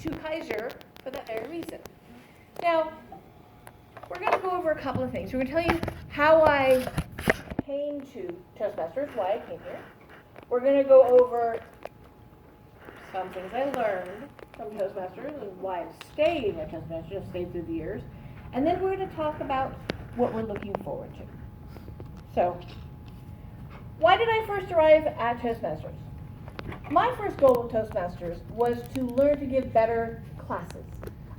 to Kaiser for that very reason. Now, we're going to go over a couple of things. We're going to tell you how I came to Toastmasters, why I came here. We're going to go over some things I learned from Toastmasters and why I'm staying at Toastmasters, I've stayed through the years. And then we're going to talk about what we're looking forward to. So, why did I first arrive at Toastmasters? My first goal of Toastmasters was to learn to give better classes.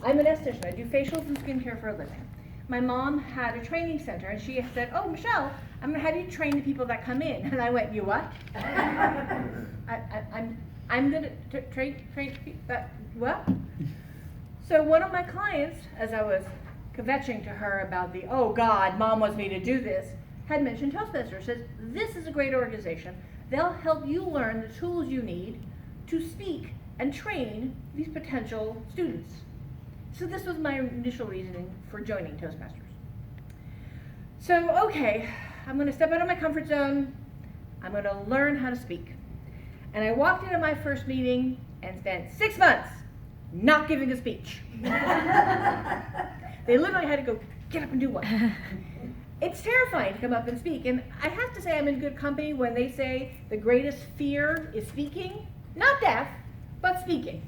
I'm an esthetician. I do facials and skincare for a living. My mom had a training center, and she said, "Oh, Michelle, I'm going to have you train the people that come in." And I went, "You what?" I'm going to train that what? So one of my clients, as I was kvetching to her about the, "Oh God, Mom wants me to do this," had mentioned Toastmasters. Says, "This is a great organization. They'll help you learn the tools you need to speak and train these potential students." So this was my initial reasoning for joining Toastmasters. So, okay, I'm going to step out of my comfort zone. I'm going to learn how to speak. And I walked into my first meeting and spent 6 months not giving a speech. They literally had to go, "Get up and do one." It's terrifying to come up and speak, and I have to say I'm in good company when they say the greatest fear is speaking, not deaf, but speaking.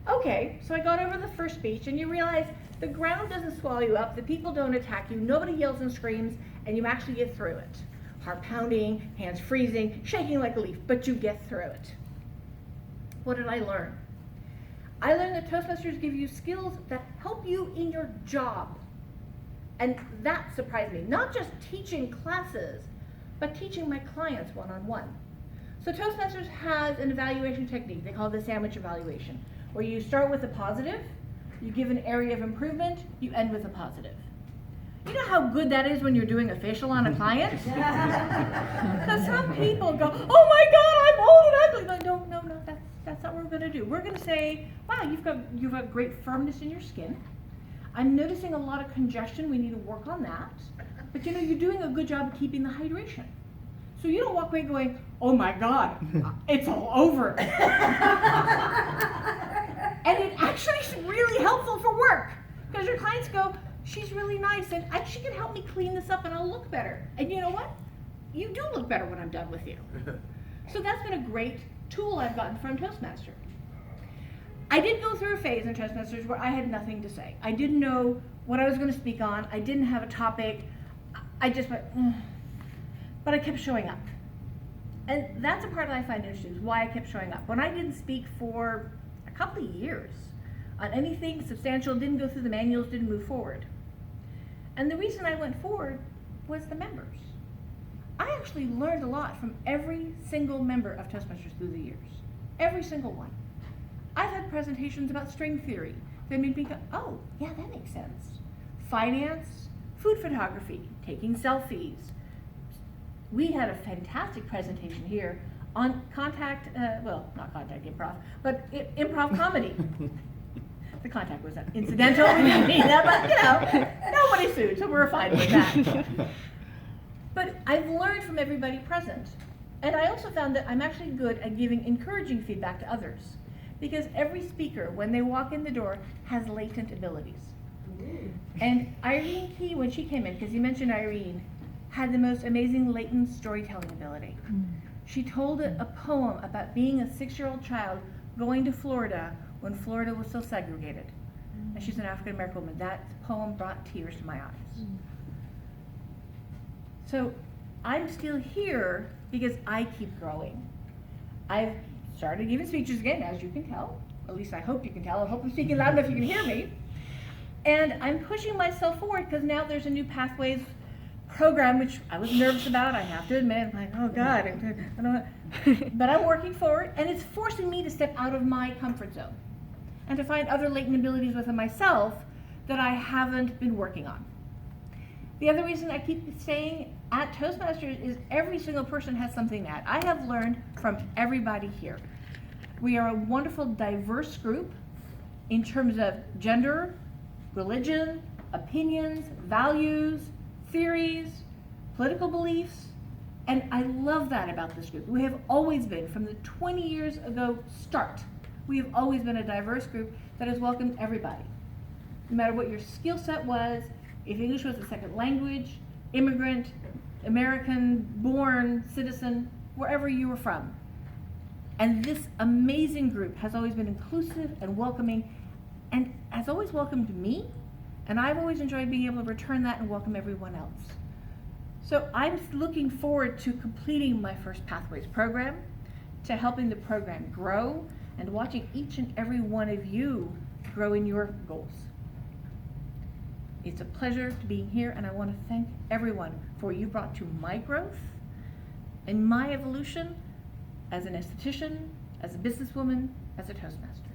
Okay, so I got over the first speech, and you realize the ground doesn't swallow you up, the people don't attack you, nobody yells and screams, and you actually get through it. Heart pounding, hands freezing, shaking like a leaf, but you get through it. What did I learn? I learned that Toastmasters give you skills that help you in your job. And that surprised me. Not just teaching classes, but teaching my clients one-on-one. So Toastmasters has an evaluation technique. They call it the sandwich evaluation, where you start with a positive, you give an area of improvement, you end with a positive. You know how good that is when you're doing a facial on a client? Because some people go, "Oh my God, I'm old and ugly." But no, that's not what we're going to do. We're going to say, "Wow, you've got great firmness in your skin. I'm noticing a lot of congestion. We need to work on that. But you're doing a good job of keeping the hydration." So you don't walk away going, "Oh my God, it's all over." And it actually is really helpful for work, because your clients go, "She's really nice, and she can help me clean this up and I'll look better." And you know what? You do look better when I'm done with you. So that's been a great tool I've gotten from Toastmaster. I did go through a phase in Toastmasters where I had nothing to say. I didn't know what I was going to speak on. I didn't have a topic. I just went, but I kept showing up. And that's a part that I find interesting, is why I kept showing up. When I didn't speak for a couple of years on anything substantial, didn't go through the manuals, didn't move forward. And the reason I went forward was the members. I actually learned a lot from every single member of Toastmasters through the years. Every single one. I've had presentations about string theory that made me go, "Oh, yeah, that makes sense." Finance, food photography, taking selfies. We had a fantastic presentation here on not contact improv, but improv comedy. The contact was incidental, we didn't need that, but nobody sued, so we're fine with that. But I've learned from everybody present. And I also found that I'm actually good at giving encouraging feedback to others. Because every speaker, when they walk in the door, has latent abilities. And Irene Key, when she came in, because you mentioned Irene, had the most amazing latent storytelling ability. She told a poem about being a 6-year-old child going to Florida when Florida was still segregated. And she's an African American woman. That poem brought tears to my eyes. So I'm still here because I keep growing. I've started giving speeches again, as you can tell. At least I hope you can tell. I hope I'm speaking loud enough you can hear me. And I'm pushing myself forward because now there's a new Pathways program, which I was nervous about, I have to admit. I'm like, "Oh God, I don't know." But I'm working forward, and it's forcing me to step out of my comfort zone and to find other latent abilities within myself that I haven't been working on. The other reason I keep staying at Toastmasters is every single person has something to add. I have learned from everybody here. We are a wonderful, diverse group in terms of gender, religion, opinions, values, theories, political beliefs, and I love that about this group. We have always been, from the 20 years ago start, We have always been a diverse group that has welcomed everybody. No matter what your skill set was, if English was a second language, immigrant, American born citizen, wherever you were from. And this amazing group has always been inclusive and welcoming and has always welcomed me, and I've always enjoyed being able to return that and welcome everyone else. So I'm looking forward to completing my first Pathways program, to helping the program grow, and watching each and every one of you grow in your goals. It's a pleasure to be here, and I want to thank everyone for what you brought to my growth and my evolution as an esthetician, as a businesswoman, as a Toastmaster.